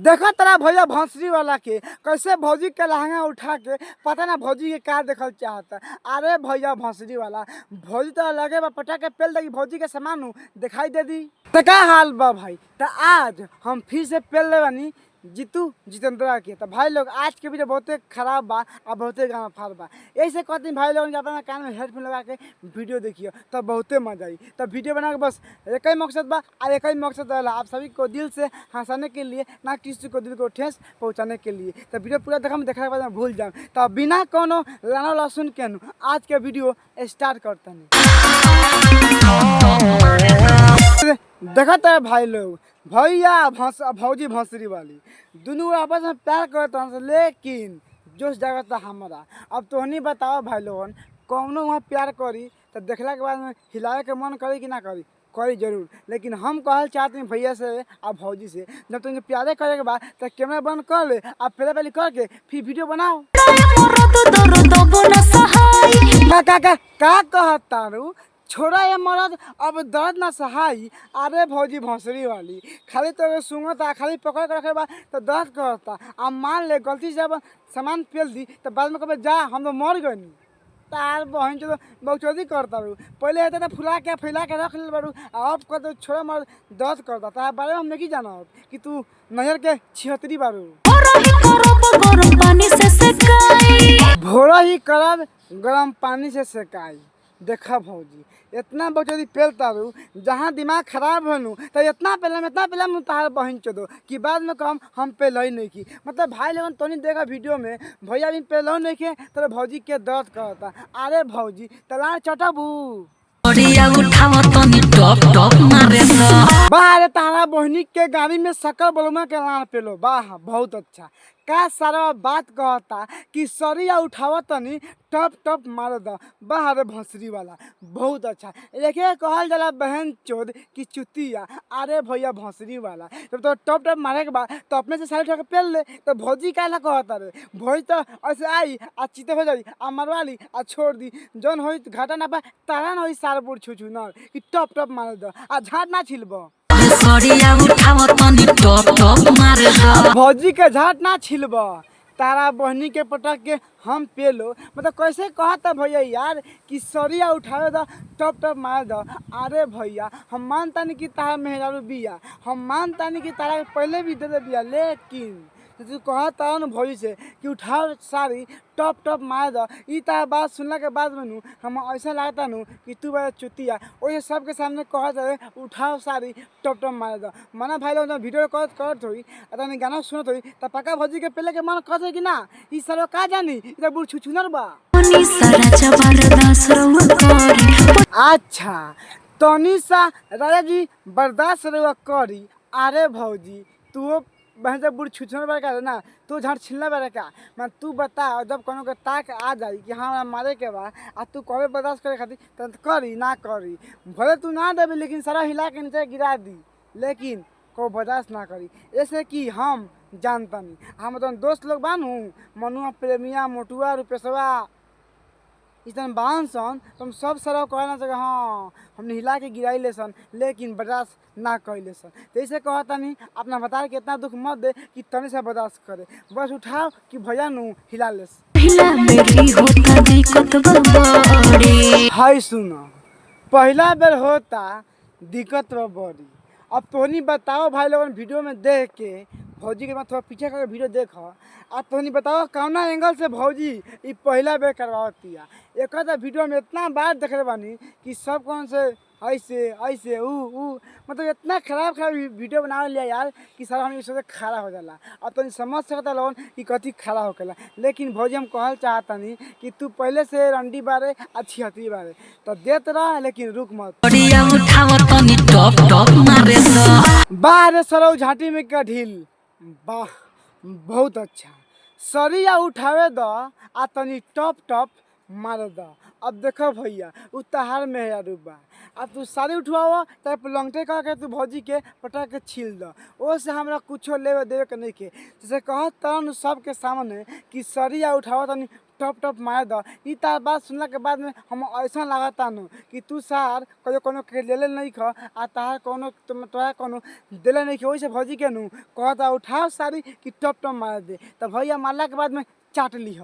देखो तेरा भैया भोंसरी वाला के कैसे भौजी के लहंगा उठा के पता ना भौजी के क्या देखल चाहता। अरे भैया भोंसरी वाला भौजी तो लगे बा पटा के पेल देगी भौजी के सामान दिखाई दे दी। तो क्या हाल बा भाई, तो आज हम फिर से पेल ले बनी जीतू जितेंद्रा के। तो भाई लोग आज के वीडियो बहुते खराब बा और बहुते गाना फार बा, ऐसे कहते हैं भाई लोग अपना कान में हेडफोन लगा के वीडियो देखिए तो बहुते मजा आई। तो वीडियो बना के बस एक ही मकसद बा और एक ही मकसद रहला आप सभी को दिल से हंसाने के लिए, ना किसी को दिल को ठेस पहुँचाने के लिए। तो वीडियो पूरा देखा देखने के बाद मैं भूल जाऊँ। तो बिना कोनो लाना लहसुन के आज के वीडियो स्टार्ट करते हैं। देखते है भाई लोग भैया भौजी भोंसरी वाली दोनों आपस में प्यार करते हैं, लेकिन जोश जगता हमारा। अब तो नहीं बताओ भाई लोगन कौनो वहाँ प्यार करी तो देखला के बाद में हिलावे के मन करी कि ना करी, करी जरूर। लेकिन हम कहल चाहते हैं भैया से और भौजी से जब तुमके प्यारे करे के बाद तो कैमरा बंद कर ले आप पहले पहले करके फिर वीडियो बनाओ। का कहता रू छोड़ा ये मरद अब दर्द ना सहाई। अरे भौजी भोंसरी वाली खाली तो सुंगता खाली पकड़ के रखे बा तो दर्द करता। अब मान ले गलती से अब सामान पेल दी तो बाद में कभी जा हम तो मर गए तार बहन तो बहुचौधी करता रू। पहले रहता था फुला के फैला के रख ले बारू, अब कर तो छोड़ा मर दर्द करता। तार बारे में हम नहीं जाना कि तू नजर के छिहत्तरी बारू। भोरा ही करब गरम पानी से सेकाई। देखा भौजी इतना बचौदी पेलता रू जहाँ दिमाग खराब होनू तो इतना पहले तार बहन चो कि बाद में कम हम पहले ही नहीं की। मतलब भाई लोगन तो नहीं देखा वीडियो में भैया भी पहले नहीं के तो भौजी के दर्द करता। अरे भौजी तलार चटबू बाहर तारा बहनी के गाड़ी में सकल बलुमा के लाड़ पेलो। वाह बहुत अच्छा का सारा बात कहता कि सरिया उठावा तनी टप टप मार द। बाहर भोंसरी वाला बहुत अच्छा लेकिन कहल जाला बहन चोद की चुतिया। अरे भैया भोंसरी वाला जब तो टप टप मारे के बाद तो अपने से सारी उठा के पेल ले तो भौजी काला कहता रे भौजी तो ऐसे आई आ चिते हो जाई आ मरवा ली आ छोड़ दी जौन हो घाटा ना पा तारा ना हो सारपुर छुछू न कि टप टप मार द आ झाट ना छिलब भौजी के झाट ना छिलब तारा बहनी के पटक के हम पेलो। मतलब कैसे कहता भैया यार कि सरिया उठावे द टप टप मार द। अरे भैया हम मानता नहीं कि तारा मेहरारू बिया, हम मानता नहीं कि तारा पहले भी दे बिया, लेकिन तू कहता न भौजी से कि उठाओ सारी टप टप मार द। ई तारा बात सुनला के बाद में हम ऐसा लगता कि तू बड़ा चुतिया वही सबके सामने कहता उठाओ सारी टप टप मार द। मना भाई लोग वीडियो करत हुई तनी गाना सुनत हुई तो पक्का भौजी के पहले के मन कहते कि ना ई सारो का जानी ई बुढ़ छुछुनर बा। अच्छा तनी सा राजा जी बर्दाश्त करी। अरे भौजी तू बहन से बुढ़ छुछुनर बारे का ना तू झाड़ छिलना बारे का मैं तू बता जब कोनो के ताक आ जाई कि हाँ मारे के बा आ तू कभी बर्दाश्त करे खातिर तो करी ना करी भले तू ना देबी लेकिन सारा हिला के नीचे गिरा दी लेकिन को बर्दाश्त ना करी। ऐसे कि हम जानता नहीं हम तो दोस्त लोग बानू मनुआ प्रेमिया मोटुआ रुपेशवा इतन बान सन तुम सब सरव कहना चाहिए हाँ हमने हिला के गिराई ले सन लेकिन बर्दाश्त ना कैले सन। तो ऐसे कहता नहीं अपना बता के इतना दुख मत दे कि तनी से बर्दाश्त करे बस उठाओ कि भैया नू हिला ले। हाय सुनो पहला बेर होता दिक्कत बड़ी। अब तोनी बताओ भाई लोगन वीडियो में देख के भौजी के बाद थोड़ा पीछे करके वीडियो देखो अब तोनी बताओ कौना एंगल से भौजी ये पहला बेर करवातिया। एक वीडियो में इतना बार देख रहे बानी कि सब कौन से ऐसे ऐसे ऊ मतलब इतना खराब वीडियो बना लिया यार कि सारा हम इससे खड़ा हो जाला। अब तो समझ सकता लोगन कि कथी खड़ा होकेला। लेकिन भौजी हम कहल चाहता नहीं कि तू पहले से रंडी बारे अच्छी हती बारे तो देत रह लेकिन रुक मत। बाहर सरौ झाटी में का ढील वाह बहुत अच्छा सरिया उठावे द आ तनी टप टप मार द। अब देखो भैया उतार में है रुबा अब तू साड़ी उठवाओ तब लंगटे करके तू भौजी के पटा के छील द ओ से हमरा कुछो लेवे देवे के नहीं के जैसे कह तन सबके सामने कि सरिया उठाओ तनी टप टप मार द। ई तार बात सुनला के बाद में हम ऐसा लागता नु कि तू सार कहियो कोनो के लेले नहीं ख आ तार कोनो तोरा कोनो देले नहीं ख। ओइसे भौजी के नु कहता उठाओ साड़ी कि टप टप मार दे। त भैया मारला के बाद में चाट लीह।